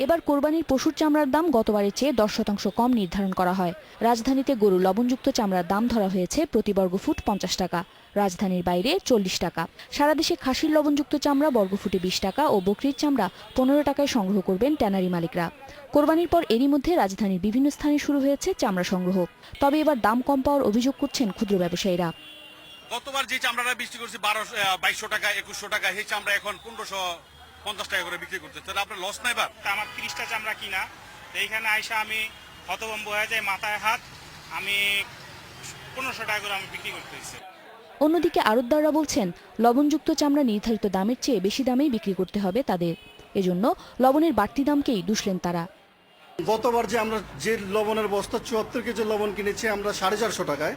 এবার কোরবানির পশুর চামড়ার দাম গতবারের চেয়ে 10% কম নির্ধারণ করা হয়। রাজধানীতে গরুর লবণযুক্ত চামড়ার দাম ধরা হয়েছে প্রতি বর্গফুট 50 টাকা, রাজধানীর বাইরে 40 টাকা। সারা দেশে খাসির লবণযুক্ত চামড়া বর্গফুটে 20 টাকা ও বকরির চামড়া 15 টাকায় সংগ্রহ করবেন ট্যানারি মালিকরা। কোরবানির পর এরই মধ্যে রাজধানীর বিভিন্ন স্থানে শুরু হয়েছে চামড়া সংগ্রহ। তবে এবার দাম কম পাওয়ার অভিযোগ করছেন ক্ষুদ্র ব্যবসায়ীরা। গতবার যে চামড়াটা বিক্রি করছি 2200 টাকা 2100 টাকা, সেই চামড়া এখন 1550 টাকা করে বিক্রি করতে, তাহলে আপনার লস নাই? আমার 30টা চামড়া কিনা, এইখানে আইসা আমি হতভম্ব হয়ে যায়, মাথায় হাত। আমি 1500 টাকা করে আমি বিক্রি করতেছি। অন্যদিকে আড়তদাররা বলছেন লবণযুক্ত চামড়া নির্ধারিত দামের চেয়ে বেশি দামেই বিক্রি করতে হবে তাদের। এজন্য লবণের বাড়তি দামকেই দুষলেন তারা। গতবার যে লবণের বস্তা 74 কেজি লবণ কিনেছি আমরা 450 টাকায়,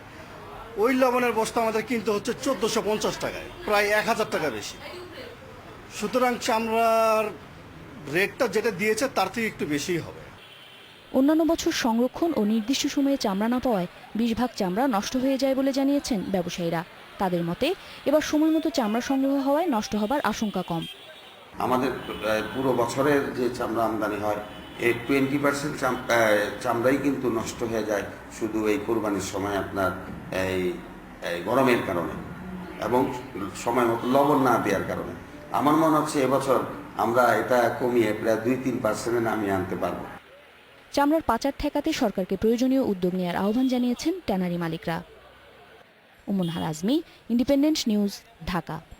ওই লবণের বস্তা আমাদের কিনতে হচ্ছে 1450 টাকায়, প্রায় 1000 টাকা বেশি। সুতরাং চামড়ার রেটটা যেটা দিয়েছে তার থেকে একটু বেশিই হবে। অন্যান্য বছর সংরক্ষণ ও নির্দিষ্ট সময়ে চামড়া না পাওয়ায় 20 ভাগ চামড়া নষ্ট হয়ে যায় বলে জানিয়েছেন ব্যবসায়ীরা। তাদের মতে এবার সময় মতো চামড়া সংগ্রহ হওয়ায় নষ্ট হবার আশঙ্কা কম। আমাদের পুরো বছরের যে চামড়া আমদানি হয় এই 20% চামড়াই কিন্তু নষ্ট হয়ে যায় শুধু এই কোরবানির সময় আপনার এই গরমের কারণে এবং সময় মতো লবণ না দেওয়ার কারণে। আমার মনে হচ্ছে এবছর আমরা এটা কমিয়ে প্রায় 2-3% নামিয়ে আনতে পারবো। চামড়ার পাচার ঠেকাতে সরকারকে প্রয়োজনীয় উদ্যোগ নেওয়ার আহ্বান জানিয়েছেন ট্যানারি মালিকরা। উমুন হার আজমি, ইন্ডিপেন্ডেন্ট নিউজ, ঢাকা।